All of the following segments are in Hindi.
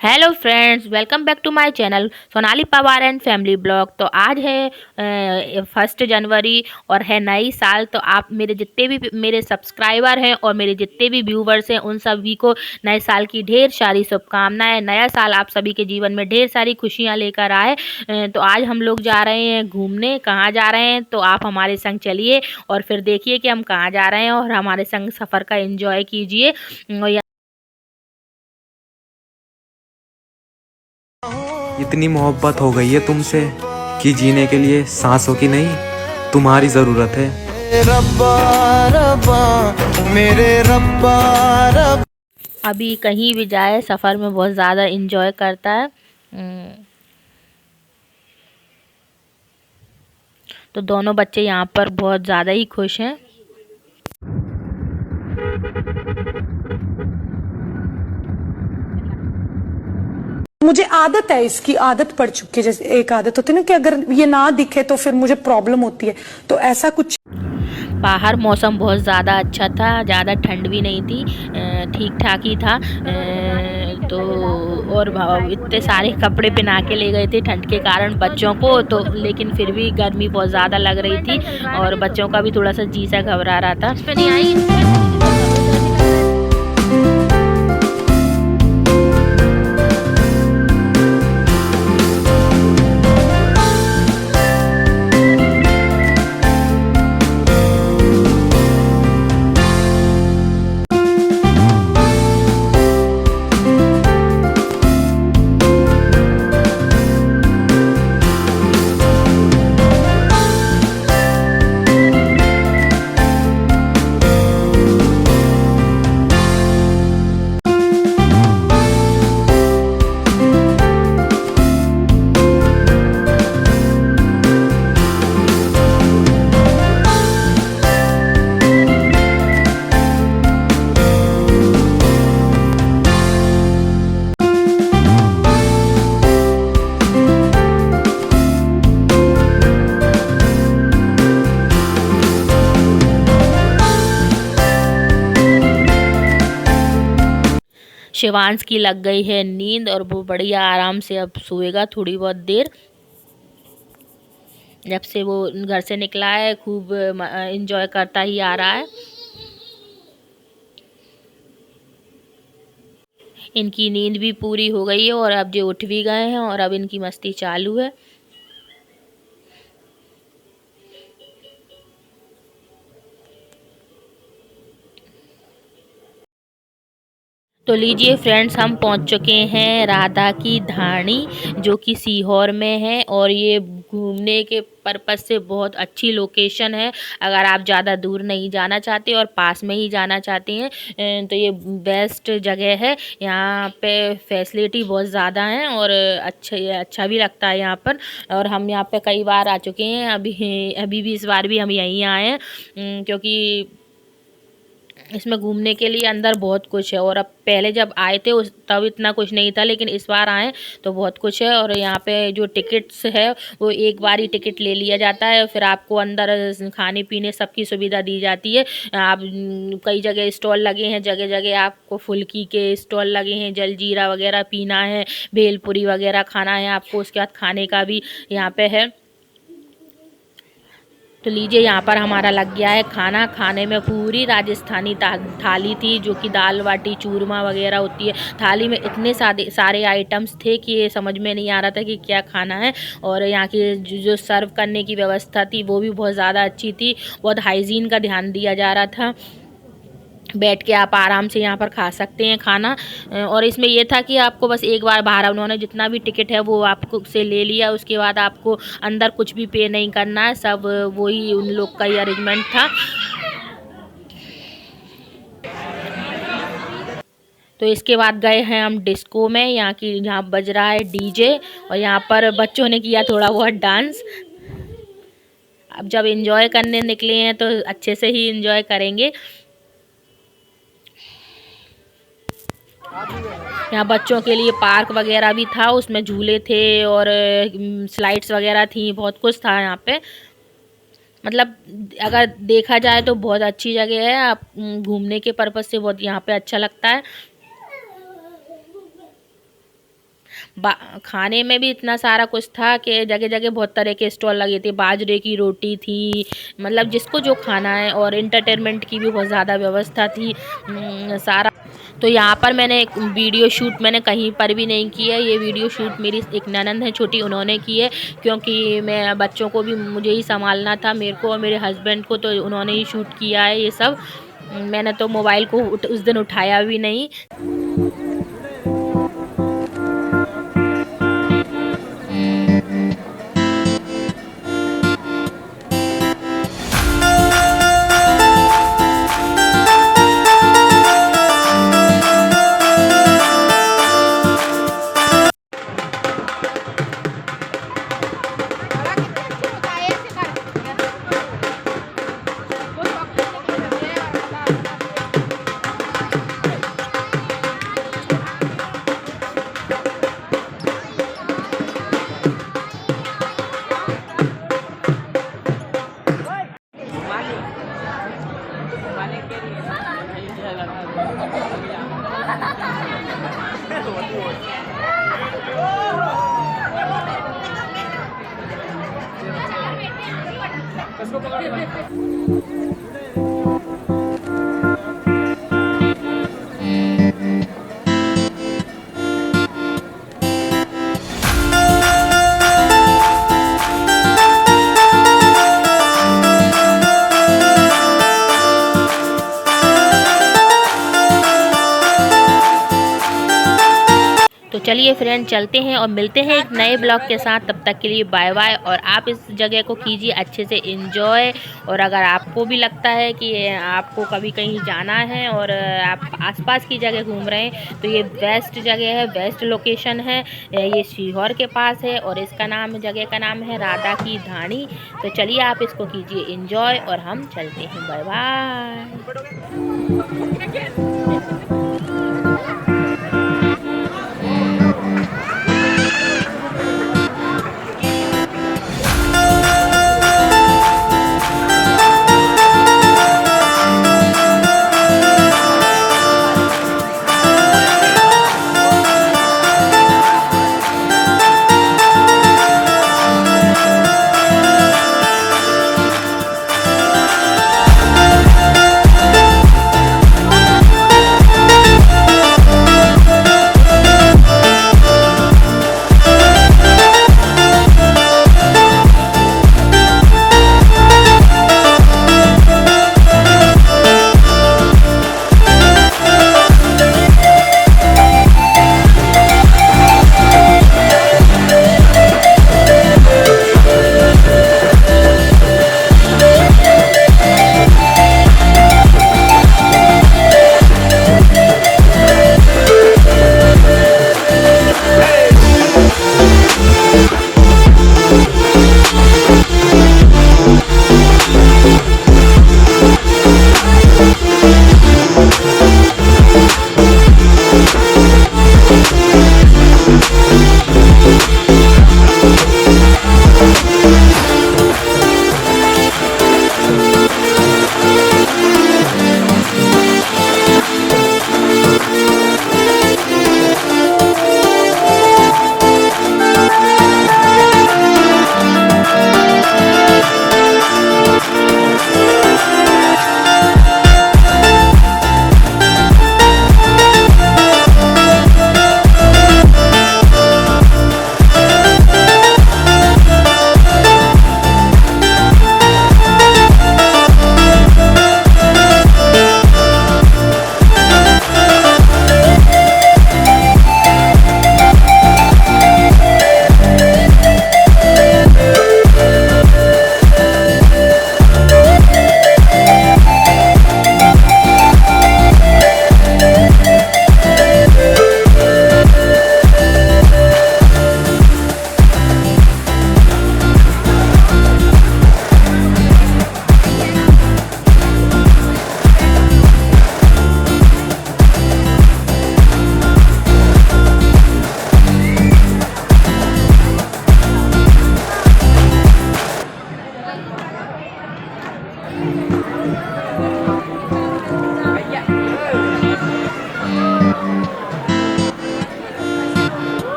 Hello friends, welcome back to my channel Sonali Pawar and family vlog. तो आज है 1 जनवरी और है नई साल। तो आप मेरे जितने भी मेरे सब्सक्राइबर हैं और मेरे जितने भी व्यूवर्स हैं उन सभी को नए साल की ढेर सारी शुभकामनाएं। नया साल आप सभी के जीवन में ढेर सारी खुशियां लेकर आए। तो आज हम लोग जा रहे हैं घूमने। कहाँ जा रहे हैं तो आप हमारे संग चलिए और फिर देखिए कि हम कहाँ जा रहे हैं और हमारे संग सफ़र का एंजॉय कीजिए। इतनी मोहब्बत हो गई है तुमसे कि जीने के लिए सांसों की नहीं तुम्हारी ज़रूरत है। रब्बा रब्बा मेरे रब्बा रब्बा। अभी कहीं भी जाए सफ़र में बहुत ज़्यादा इंजॉय करता है। तो दोनों बच्चे यहाँ पर बहुत ज़्यादा ही खुश हैं। मुझे आदत है, इसकी आदत पड़ चुकी है। जैसे एक आदत होती है ना कि अगर ये ना दिखे तो फिर मुझे प्रॉब्लम होती है, तो ऐसा कुछ। बाहर मौसम बहुत ज़्यादा अच्छा था, ज़्यादा ठंड भी नहीं थी, ठीक ठाक ही था। तो और इतने सारे कपड़े पहना के ले गए थे ठंड के कारण बच्चों को, तो लेकिन फिर भी गर्मी बहुत ज़्यादा लग रही थी और बच्चों का भी थोड़ा सा जी सा घबरा रहा था। शिवांश की लग गई है नींद और वो बढ़िया आराम से अब सोएगा थोड़ी बहुत देर। जब से वो घर से निकला है खूब एंजॉय करता ही आ रहा है। इनकी नींद भी पूरी हो गई है और अब जो उठ भी गए हैं और अब इनकी मस्ती चालू है। तो लीजिए फ्रेंड्स, हम पहुंच चुके हैं राधा की धाणी, जो कि सीहोर में है और ये घूमने के पर्पज़ से बहुत अच्छी लोकेशन है। अगर आप ज़्यादा दूर नहीं जाना चाहते और पास में ही जाना चाहते हैं तो ये बेस्ट जगह है। यहाँ पे फैसिलिटी बहुत ज़्यादा हैं और अच्छा भी लगता है यहाँ पर। और हम यहाँ पे कई बार आ चुके हैं, अभी अभी भी इस बार भी हम यहीं आए हैं क्योंकि इसमें घूमने के लिए अंदर बहुत कुछ है। और अब पहले जब आए थे उस तब इतना कुछ नहीं था, लेकिन इस बार आए तो बहुत कुछ है। और यहाँ पे जो टिकट्स है वो एक बार ही टिकट ले लिया जाता है, फिर आपको अंदर खाने पीने सबकी सुविधा दी जाती है। आप कई जगह स्टॉल लगे हैं, जगह जगह आपको फुल्की के स्टॉल लगे हैं, जलजीरा वगैरह पीना है, भेलपुरी वगैरह खाना है आपको, उसके बाद खाने का भी यहाँ पे है। तो लीजिए यहाँ पर हमारा लग गया है खाना। खाने में पूरी राजस्थानी थाली थी, जो कि दाल बाटी चूरमा वगैरह होती है। थाली में इतने सारे आइटम्स थे कि ये समझ में नहीं आ रहा था कि क्या खाना है। और यहाँ की जो सर्व करने की व्यवस्था थी वो भी बहुत ज़्यादा अच्छी थी। बहुत हाइजीन का ध्यान दिया जा रहा था। बैठ के आप आराम से यहाँ पर खा सकते हैं खाना। और इसमें ये था कि आपको बस एक बार बाहर, उन्होंने जितना भी टिकट है वो आपको से ले लिया, उसके बाद आपको अंदर कुछ भी पे नहीं करना है, सब वही उन लोग का ही अरेंजमेंट था। तो इसके बाद गए हैं हम डिस्को में, यहाँ बज रहा है डीजे और यहाँ पर बच्चों ने किया थोड़ा बहुत डांस। अब जब एंजॉय करने निकले हैं तो अच्छे से ही एंजॉय करेंगे। यहाँ बच्चों के लिए पार्क वगैरह भी था, उसमें झूले थे और स्लाइड्स वगैरह थी, बहुत कुछ था यहाँ पे। मतलब अगर देखा जाए तो बहुत अच्छी जगह है। आप घूमने के पर्पज़ से बहुत यहाँ पे अच्छा लगता है। खाने में भी इतना सारा कुछ था कि जगह जगह बहुत तरह के स्टॉल लगे थे। बाजरे की रोटी थी, मतलब जिसको जो खाना है, और इंटरटेनमेंट की भी बहुत ज़्यादा व्यवस्था थी सारा। तो यहाँ पर मैंने एक वीडियो शूट मैंने कहीं पर भी नहीं की है। ये वीडियो शूट मेरी एक ननंद है छोटी, उन्होंने की है, क्योंकि मैं बच्चों को भी मुझे ही संभालना था, मेरे को और मेरे हस्बैंड को, तो उन्होंने ही शूट किया है ये सब। मैंने तो मोबाइल को उस दिन उठाया भी नहीं। तो चलिए फ्रेंड, चलते हैं और मिलते हैं एक नए ब्लॉग के साथ। तब तक के लिए बाय बाय। और आप इस जगह को कीजिए अच्छे से एंजॉय। और अगर आपको भी लगता है कि आपको कभी कहीं जाना है और आप आसपास की जगह घूम रहे हैं, तो ये बेस्ट जगह है, बेस्ट लोकेशन है। ये सीहोर के पास है और इसका नाम, जगह का नाम है राधा की धानी। तो चलिए आप इसको कीजिए एंजॉय और हम चलते हैं। Bye bye.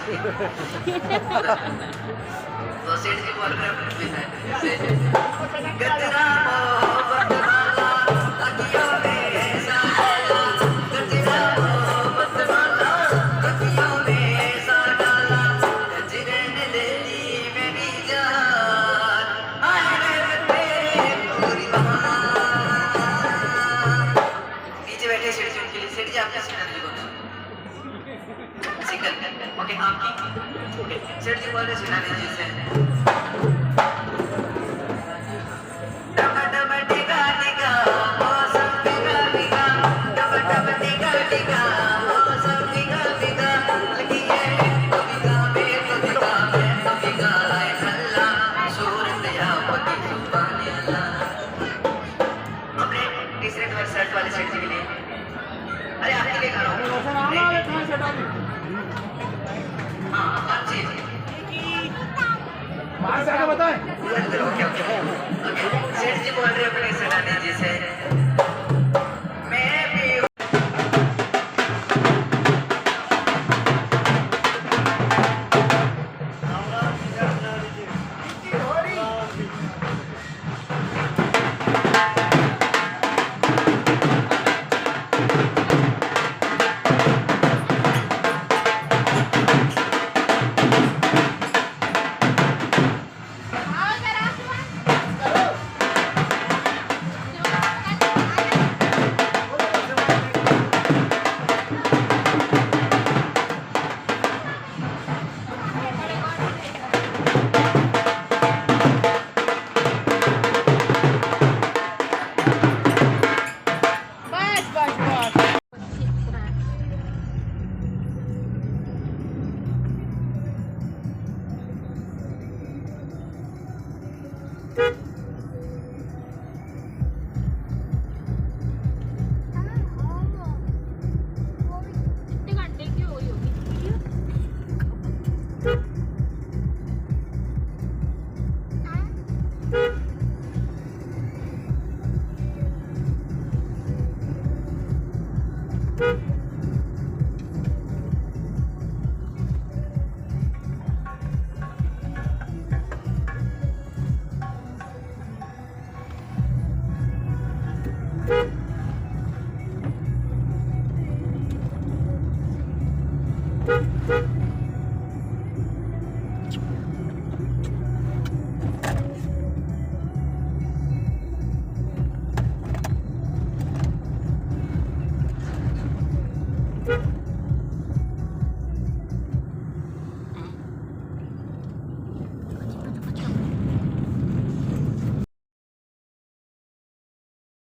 तो सेठ जी बोल रहे हैं गजरा मोहब्बत वाला अखियों में साला गजरा मोहब्बत वाला अखियों में साला गजरे ने ले ली मेरी जान आए रे तेरे पूरी बहार। नीचे बैठे सेठ जी उनके लिए सेठ जी आपका सिंगल ओके आपकी सेठ जी बोल रहे सुना दीजिए से तीसरे नंबर शर्ट वाले सेठ जी के लिए अरे आपके लिए खड़ा हूँ हाँ अच्छी बाहर से आके बताएं। ओके